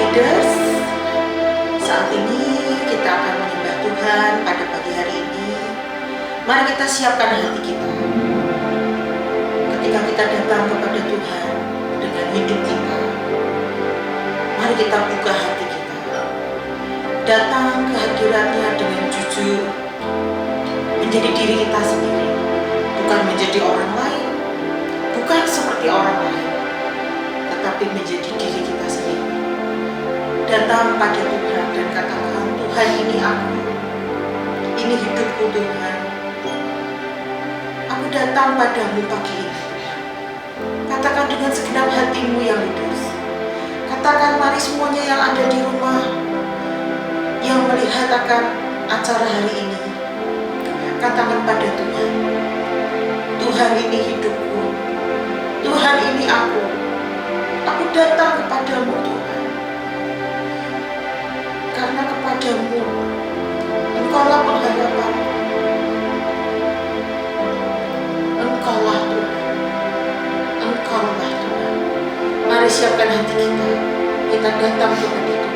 leaders, saat ini kita akan menyembah Tuhan pada pagi hari ini. Mari kita siapkan hati kita. Ketika kita datang kepada Tuhan dengan hidup kita, mari kita buka hati kita. Datang ke hadiratnya dengan jujur, menjadi diri kita sendiri, bukan menjadi orang lain, bukan seperti orang lain, tetapi menjadi diri kita sendiri. Datang pada Tuhan dan katakan, Tuhan, ini aku, ini hidupku Tuhan. Aku datang padamu pagi ini. Katakan dengan segenap hatimu yang kudus. Katakan, mari semuanya yang ada di rumah, yang melihat akan acara hari ini, katakan pada Tuhan, Tuhan, ini hidupku, Tuhan, ini aku datang kepadamu Tuhan, karena kepadamu Engkaulah pengharapanku, Engkaulah Tuhan, Engkaulah Tuhan. Mari siapkan hati kita, kita datang kepada Tuhan.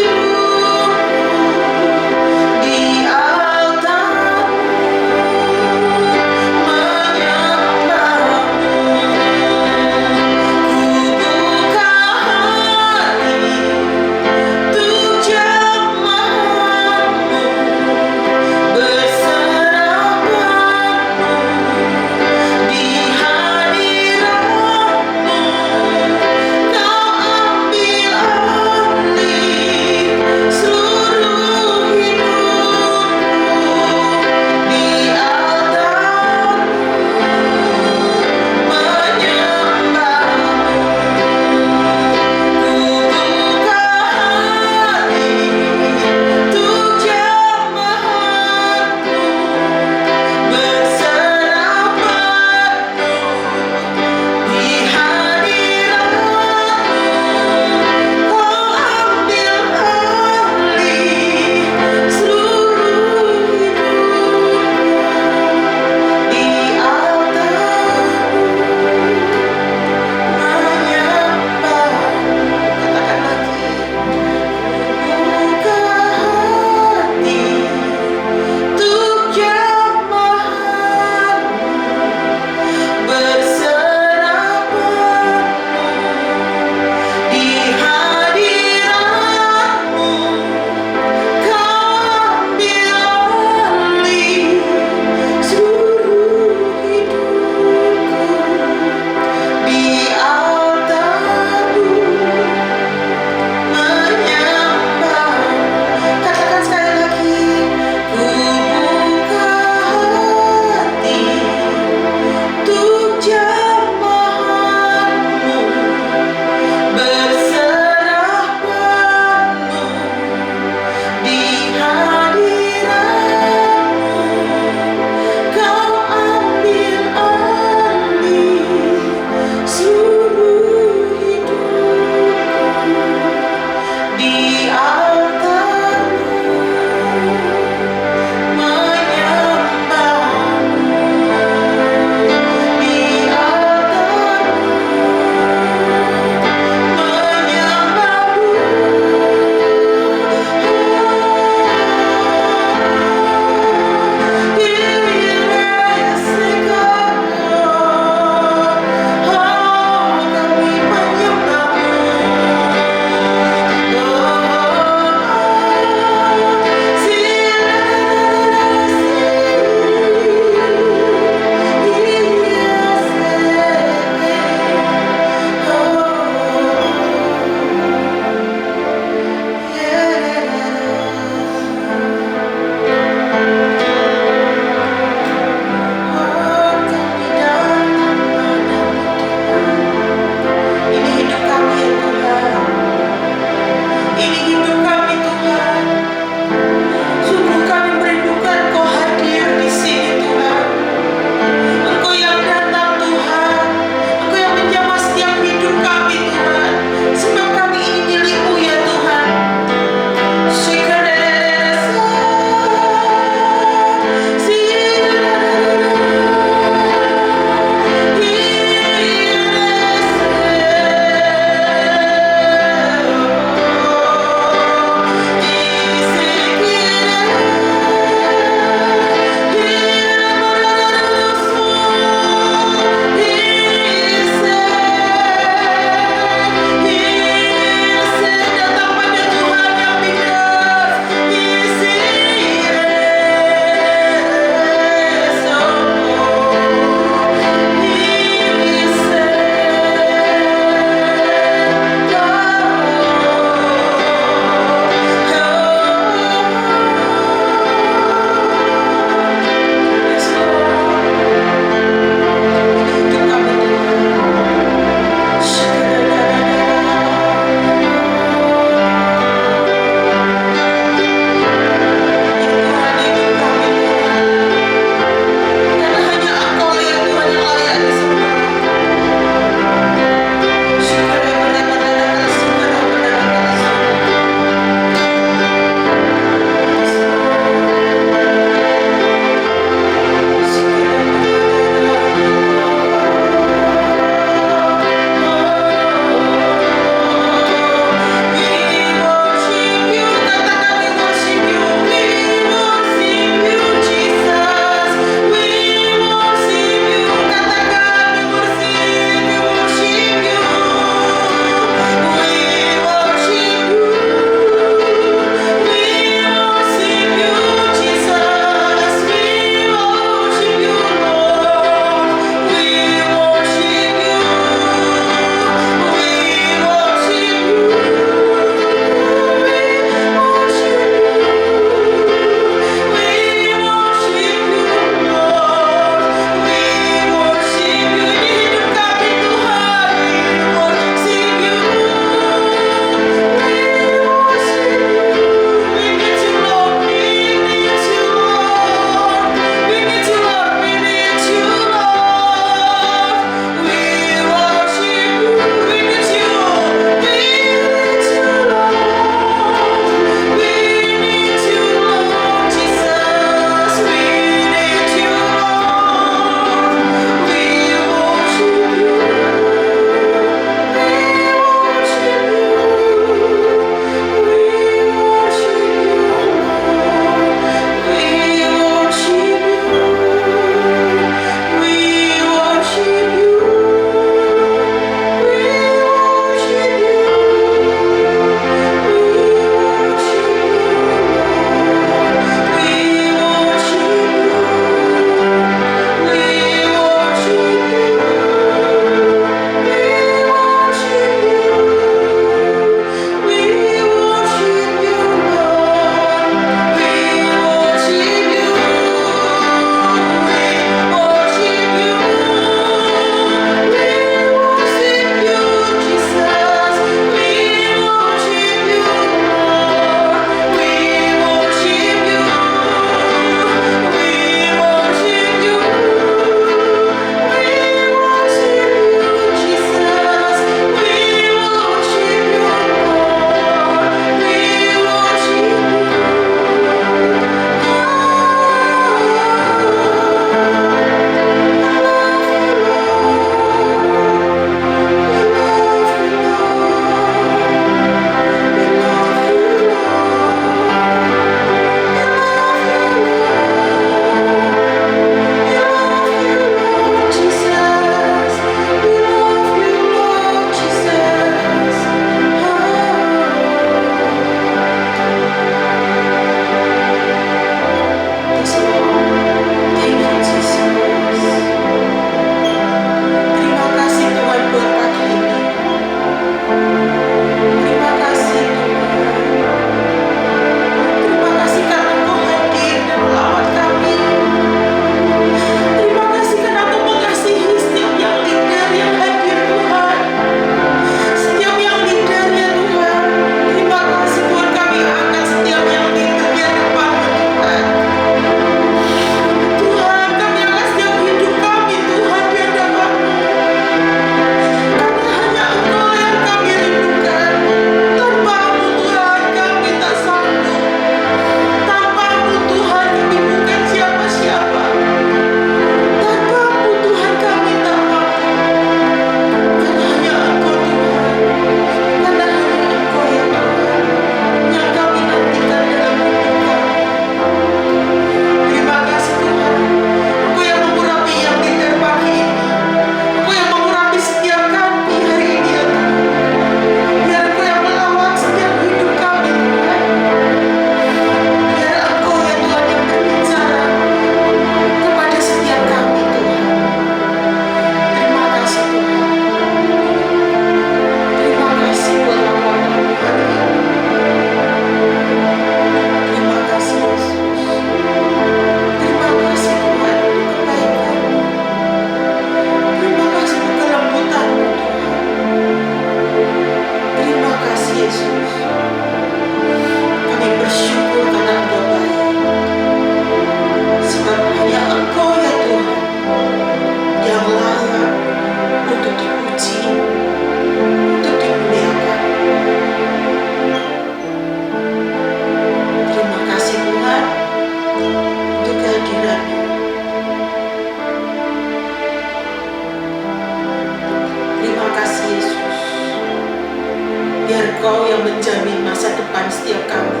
Biar Kau yang menjamin masa depan setiap kami.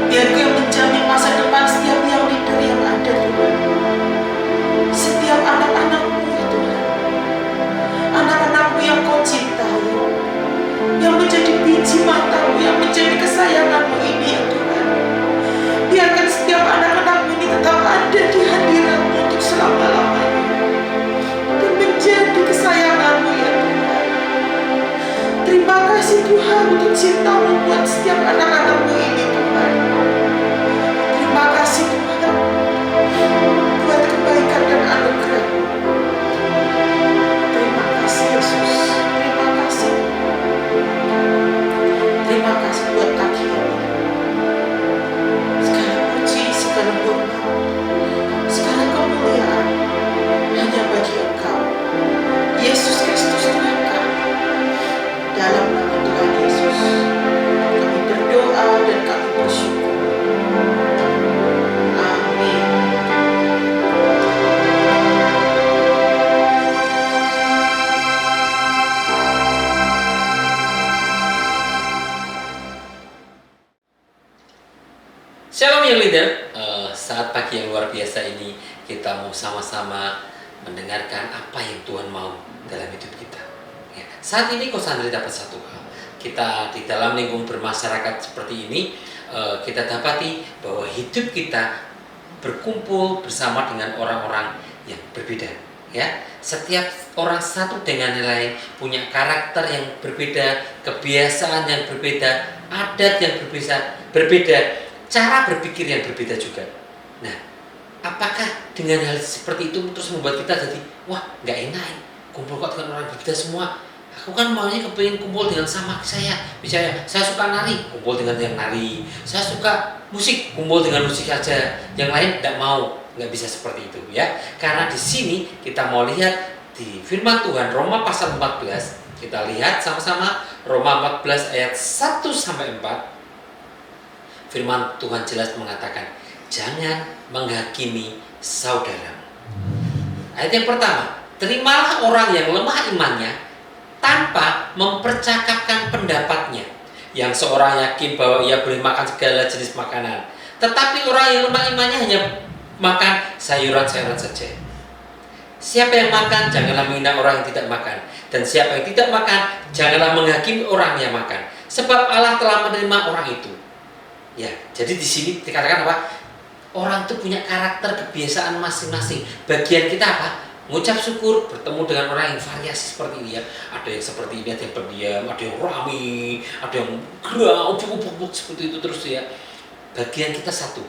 Biar Kau yang menjamin masa depan setiap yang leader yang ada, Tuhan. Setiap anak-anak-Mu, ya Tuhan. Anak-anak-Mu yang Kau cintai, yang menjadi biji mata-Mu, yang menjadi kesayangan-Mu ini, ya Tuhan. Biarkan setiap anak-anak-Mu ini tetap ada di hadirat-Mu untuk selama-lamanya dan menjadi kesayangan-Mu, ya Tuhan. Terima kasih Tuhan untuk cinta-Mu buat setiap anak-anak-Mu ini, Tuhan. Terima kasih Tuhan buat kebaikan dan anugerah-Mu. Terima kasih Yesus. Terima kasih. Terima kasih buat pagi ini. Segala puji, segala hormat, segala kemuliaan hanya bagi Engkau, Yesus Kristus Tuhan kami. Dalam nama Tuhan Yesus, kami berdoa dan kami bersyukur. Amin. Shalom yang leader, saat pagi yang luar biasa ini kita mau sama-sama mendengarkan apa yang Tuhan mau dalam hidup kita. Ya, saat ini Coach Andre dapat satu hal, kita di dalam lingkungan bermasyarakat seperti ini, kita dapati bahwa hidup kita berkumpul bersama dengan orang-orang yang berbeda. Ya, setiap orang satu dengan yang lain punya karakter yang berbeda, kebiasaan yang berbeda, adat yang berbeda. Cara berpikir yang berbeda juga. Nah, apakah dengan hal seperti itu terus membuat kita jadi, wah nggak enak, kumpul kok dengan orang berbeda semua. Aku kan maunya kepingin kumpul dengan sama saya. Misalnya, saya suka nari, kumpul dengan yang nari. Saya suka musik, kumpul dengan musik saja. Yang lain tidak mau, nggak bisa seperti itu ya. Karena di sini kita mau lihat di firman Tuhan Roma pasal 14. Kita lihat sama-sama Roma 14 ayat 1-4. Firman Tuhan jelas mengatakan, jangan menghakimi saudara. Ayat yang pertama, terimalah orang yang lemah imannya tanpa mempercakapkan pendapatnya. Yang seorang yakin bahwa ia boleh makan segala jenis makanan, tetapi orang yang lemah imannya hanya makan sayuran-sayuran saja. Siapa yang makan, janganlah menghina orang yang tidak makan. Dan siapa yang tidak makan, janganlah menghakimi orang yang makan. Sebab Allah telah menerima orang itu. Ya, jadi di sini dikatakan apa? Orang itu punya karakter, kebiasaan masing-masing. Bagian kita apa? Mengucap syukur, bertemu dengan orang yang variasi seperti ini ya. Ada yang seperti ini, ada yang pendiam, ada yang rame, ada yang gerah, ubuk-ubuk seperti itu terus ya. Bagian kita satu,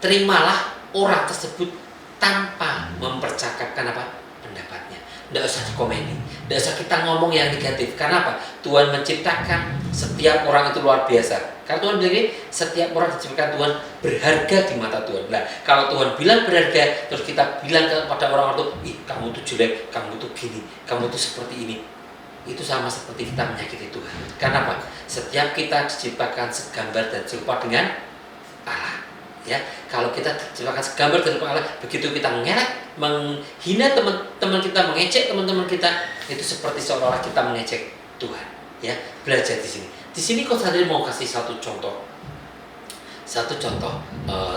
terimalah orang tersebut tanpa mempercakapkan apa? Pendapatnya. Tidak usah dikomeni, tidak usah kita ngomong yang negatif. Karena apa? Tuhan menciptakan setiap orang itu luar biasa. Karena Tuhan bilang ini, setiap orang diciptakan Tuhan berharga di mata Tuhan. Nah, kalau Tuhan bilang berharga, terus kita bilang kepada orang itu, ih kamu tuh jelek, kamu tuh gini, kamu tuh seperti ini. Itu sama seperti kita menyakiti Tuhan. Karena apa? Setiap kita diciptakan segambar dan serupa dengan Allah. Ya, kalau kita diciptakan segambar dan serupa Allah, begitu kita menghina teman-teman kita, mengejek teman-teman kita, itu seperti seolah-olah kita mengejek Tuhan. Ya, belajar di sini. Di sini Coach Andre mau kasih satu contoh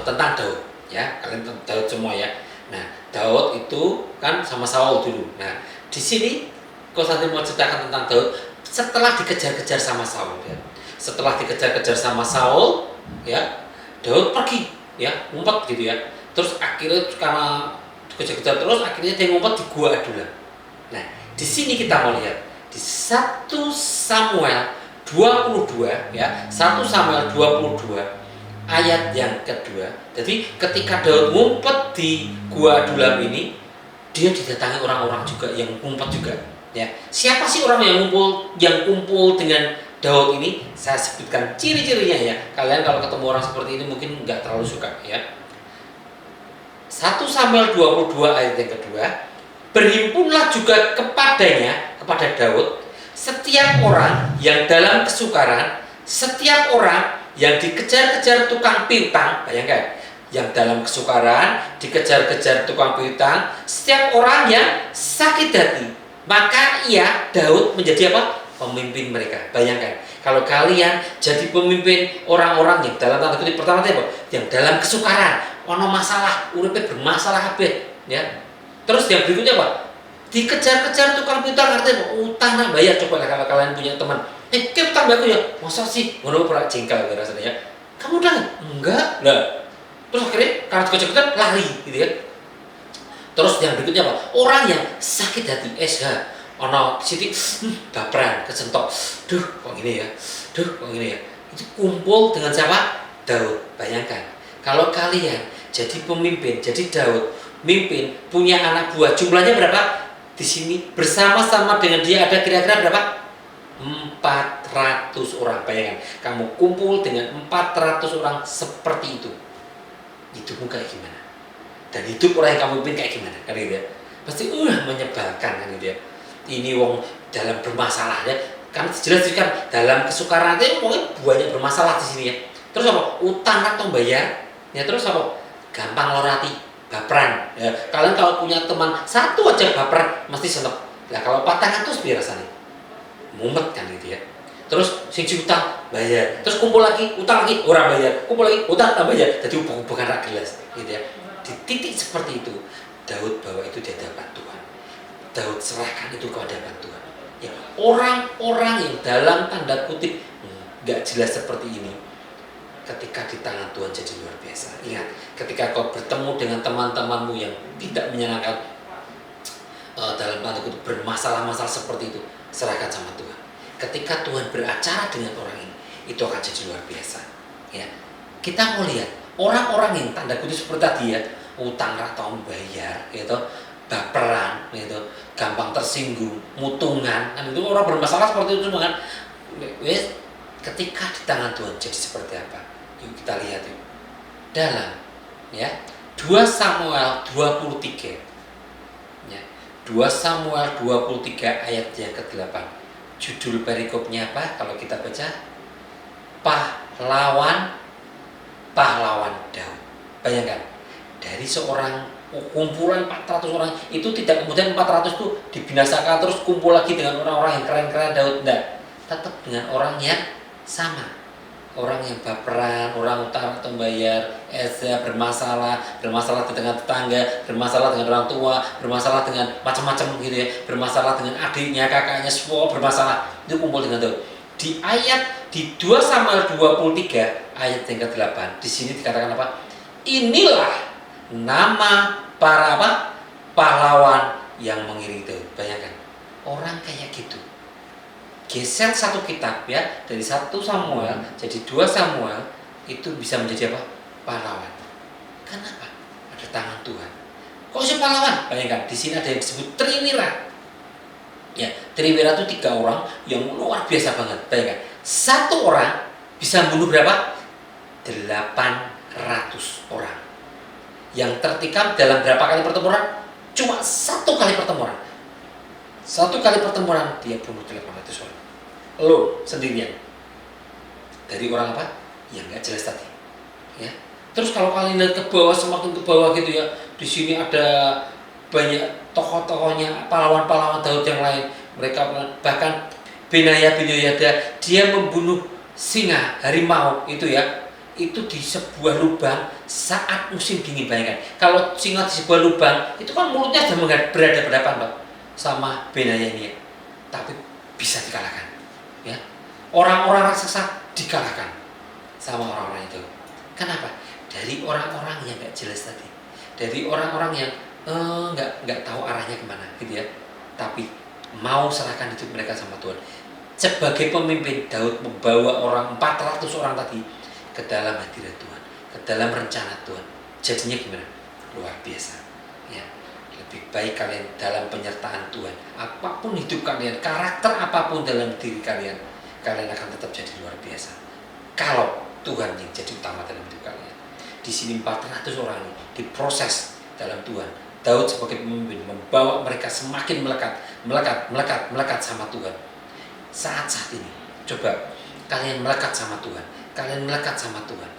tentang Daud. Ya, kalian Daud semua ya. Nah, Daud itu kan sama Saul dulu. Nah, di sini Coach Andre mau ceritakan tentang Daud setelah dikejar-kejar sama Saul. Ya. Setelah dikejar-kejar sama Saul, ya, Daud pergi, ya, ngumpet gitu ya. Terus akhirnya karena dikejar-kejar terus, akhirnya dia ngumpet di gua Adulam. Nah, di sini kita mau lihat di 1 Samuel 22 ya, 1 Samuel 22 ayat yang kedua. Jadi ketika Daud ngumpet di gua Adulam ini, dia didatangi orang-orang juga yang ngumpet juga ya. Siapa sih orang yang kumpul dengan Daud ini? Saya sebutkan ciri-cirinya ya. Kalian kalau ketemu orang seperti ini mungkin nggak terlalu suka ya. 1 Samuel 22 ayat yang kedua, berhimpunlah juga kepadanya, kepada Daud, setiap orang yang dalam kesukaran, setiap orang yang dikejar-kejar tukang piutang, bayangkan, yang dalam kesukaran, dikejar-kejar tukang piutang, setiap orang yang sakit hati, maka ia, Daud, menjadi apa? pemimpin mereka. Bayangkan, kalau kalian jadi pemimpin orang-orang yang dalam tanda kutip pertama apa? Yang dalam kesukaran, ono masalah, uripe bermasalah kabeh, ya. Terus yang berikutnya apa? Dikejar-kejar tukang piutang, artinya utang nak bayar. Coba kalau kalian punya teman, kayak utang aku ya, masa sih? Ngono pernah jengkel rasanya ya. Kamu utang? Enggak. Lah. Terus akhirnya karena kejar-kejar lari gitu ya. Terus yang berikutnya apa? Orang yang sakit hati, SH, ono sithik baperan, kesentok. Duh, kok gini ya? Duh, kok gini ya? Itu kumpul dengan siapa? Daud. Bayangkan, kalau kalian jadi pemimpin, jadi Daud, mimpin, punya anak buah, jumlahnya berapa? Di sini bersama-sama dengan dia ada kira-kira berapa? 400 orang. Bayangkan, kamu kumpul dengan 400 orang seperti itu. Hidupmu kayak gimana? Dan hidup orang yang kamu pimpin kayak gimana? Kan gitu ya. Pasti menyebalkan kan gitu ya. Ini wong dalam bermasalah ya. Kan jelas kan dalam kesukaran itu mungkin banyak bermasalah di sini ya. Terus apa? Utang atau bayar? Ya terus apa? Gampang lorati, baperan. Ya, kalian kalau punya teman satu aja baper mesti seneng. Lah kalau 400 biar rasanya mumet kan gitu ya. Terus sing utang bayar, terus kumpul lagi utang lagi orang bayar, kumpul lagi utang tambah bayar, jadi hubungan rak jelas gitu ya. Di titik seperti itu Daud bawa itu di hadapan Tuhan. Daud serahkan itu ke hadapan Tuhan ya. Orang-orang yang dalam tanda kutip nggak jelas seperti ini, ketika di tangan Tuhan jadi luar biasa. Ingat, ketika kau bertemu dengan teman-temanmu yang tidak menyenangkan, dalam tanda kutip bermasalah-masalah seperti itu, serahkan sama Tuhan. Ketika Tuhan beracara dengan orang ini, itu akan jadi luar biasa ya. Kita mau lihat orang-orang yang tanda kutip seperti tadi ya, utang ratau bayar gitu, baperan gitu, gampang tersinggung, mutungan kan, itu orang bermasalah seperti itu semua kan. Wes, ketika di tangan Tuhan jadi seperti apa? Yuk kita lihat yuk. Dalam ya 2 Samuel 23 ya, 2 Samuel 23 ayat yang ke-8. Judul perikopnya apa kalau kita baca? Pahlawan Daud. Bayangkan, dari seorang kumpulan 400 orang itu tidak kemudian 400 itu dibinasakan terus kumpul lagi dengan orang-orang yang keren-keren Daud. Enggak, tetap dengan orang yang sama. Orang yang baperan, orang utang atau bayar, bermasalah di tengah tetangga, bermasalah dengan orang tua, bermasalah dengan macam-macam gitu ya, bermasalah dengan adiknya, kakaknya, semua bermasalah. Itu kumpul dengan Daud. Di 2 Samuel 23 ayat yang ke-8, di sini dikatakan apa? Inilah nama para pahlawan yang mengiringi Daud. Bayangkan, orang kayak gitu. Geser satu kitab ya, dari 1 Samuel jadi 2 Samuel, itu bisa menjadi apa? Pahlawan. Kenapa? Ada tangan Tuhan. Kok bisa pahlawan? Bayangkan, di sini ada yang disebut Triwira. Ya, Triwira itu 3 orang yang luar biasa banget. Bayangkan, 1 orang bisa membunuh berapa? 800 orang. Yang tertikam dalam berapa kali pertempuran? Cuma 1 kali pertempuran. 1 kali pertempuran dia bunuh 800 orang. Lo sendirian. Dari orang apa? Yang nggak jelas tadi. Ya. Terus kalau kalian lihat ke bawah, semakin ke bawah gitu ya, di sini ada banyak tokoh-tokohnya, pahlawan-pahlawan Daud yang lain. Mereka bahkan Benaya bin Yehoyada, dia membunuh singa, harimau itu ya. Itu di sebuah lubang saat musim dingin. Bayangkan, kalau singa di sebuah lubang itu kan mulutnya sudah berhadapan-hadapan sama Benaya ini ya. Tapi bisa dikalahkan ya. Orang-orang raksasa dikalahkan sama orang-orang itu. Kenapa? Dari orang-orang yang nggak jelas tadi, dari orang-orang yang nggak tahu arahnya kemana gitu ya, tapi mau serahkan hidup mereka sama Tuhan. Sebagai pemimpin, Daud membawa orang 400 orang tadi ke dalam hadirat Tuhan, ke dalam rencana Tuhan. Jadinya gimana? Luar biasa ya. Lebih baik kalian dalam penyertaan Tuhan. Apapun hidup kalian, karakter apapun dalam diri kalian, kalian akan tetap jadi luar biasa kalau Tuhan yang jadi utama dalam hidup kalian. Di sini 400 orang ini diproses dalam Tuhan. Daud sebagai pemimpin membawa mereka semakin melekat sama Tuhan. Saat ini coba kalian melekat sama Tuhan, kalian melekat sama Tuhan,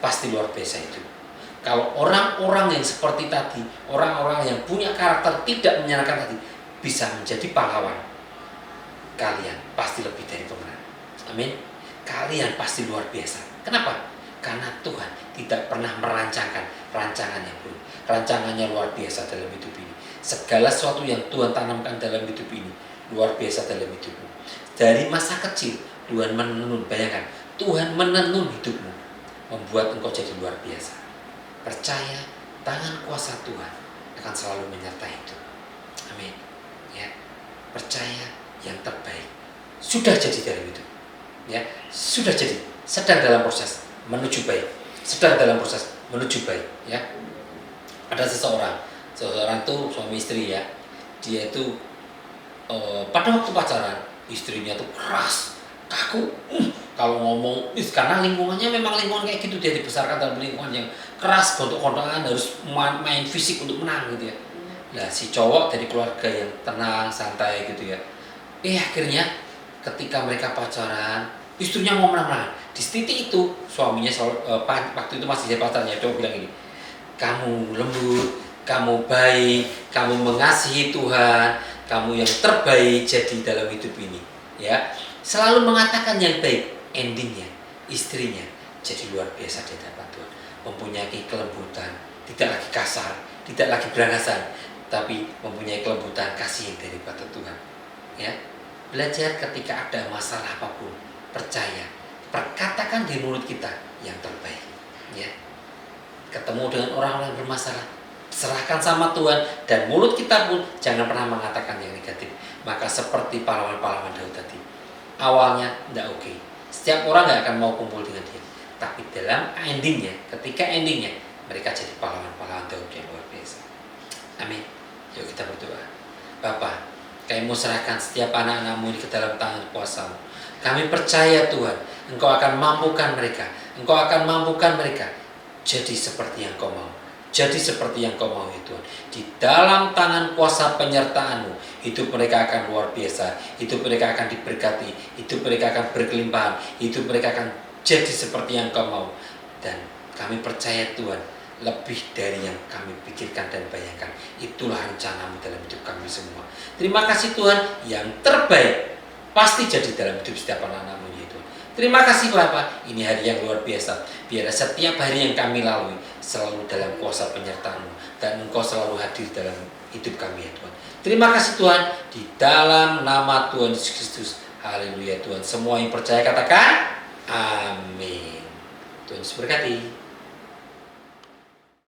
pasti luar biasa itu. Kalau orang-orang yang seperti tadi, orang-orang yang punya karakter tidak menyenangkan tadi, bisa menjadi pahlawan. kalian pasti lebih dari pemenang. Amin. Kalian pasti luar biasa. Kenapa? Karena Tuhan tidak pernah merancangkan rancangan yang buruk. Rancangannya luar biasa dalam hidup ini. Segala sesuatu yang Tuhan tanamkan dalam hidup ini luar biasa dalam hidupmu. Dari masa kecil Tuhan menenun, bayangkan, Tuhan menenun hidupmu, membuat engkau jadi luar biasa. Percaya, tangan kuasa Tuhan akan selalu menyertai hidup. Amin. Ya, percaya yang terbaik sudah jadi dalam hidup. Ya, sudah jadi, sedang dalam proses menuju baik, sedang dalam proses menuju baik. Ya, ada seseorang tuh suami istri ya, dia itu pada waktu pacaran istrinya tuh keras, kaku, kalau ngomong, karena lingkungannya memang lingkungan kayak gitu, dia dibesarkan dalam lingkungan yang keras, gontok-gontokan, harus main fisik untuk menang gitu ya. Nah si cowok dari keluarga yang tenang, santai gitu ya. Akhirnya ketika mereka pacaran, istrinya mau menang-menang. Di titik itu suaminya waktu itu masih saya pacarnya, cowok bilang gini, kamu lembut, kamu baik, kamu mengasihi Tuhan, kamu yang terbaik jadi dalam hidup ini. Ya, selalu mengatakan yang baik. Endingnya istrinya jadi luar biasa di hadapan Tuhan, mempunyai kelembutan, tidak lagi kasar, tidak lagi berangasan, tapi mempunyai kelembutan, kasih yang daripada Tuhan. Ya, belajar ketika ada masalah apapun, percaya, perkatakan di mulut kita yang terbaik. Ya, ketemu dengan orang-orang bermasalah, serahkan sama Tuhan, dan mulut kita pun jangan pernah mengatakan yang negatif. Maka seperti pahlawan-pahlawan Daud tadi, awalnya tidak oke. Setiap orang gak akan mau kumpul dengan dia. Tapi dalam endingnya, ketika endingnya, mereka jadi pahlawan-pahlawan Daud yang luar biasa. Amin. Yuk kita berdoa. Bapa, kami mau serahkan setiap anak-anakmu ini ke dalam tangan kuasa-Mu. Kami percaya Tuhan, Engkau akan mampukan mereka. Engkau akan mampukan mereka jadi seperti yang Kau mau. Jadi seperti yang Kau mau ya Tuhan. Di dalam tangan kuasa penyertaan-Mu, hidup mereka akan luar biasa. Hidup mereka akan diberkati. Hidup mereka akan berkelimpahan. Hidup mereka akan jadi seperti yang Kau mau. Dan kami percaya Tuhan, lebih dari yang kami pikirkan dan bayangkan. Itulah rencana-Mu dalam hidup kami semua. Terima kasih Tuhan, yang terbaik pasti jadi dalam hidup setiap anak-anak-Mu ya Tuhan. Terima kasih Bapa, ini hari yang luar biasa. Biarlah setiap hari yang kami lalui selalu dalam kuasa penyertaan-Mu, dan Engkau selalu hadir dalam hidup kami ya Tuhan. Terima kasih Tuhan, di dalam nama Tuhan Yesus Kristus. Haleluya Tuhan. Semua yang percaya katakan amin. Tuhan Yesus berkati.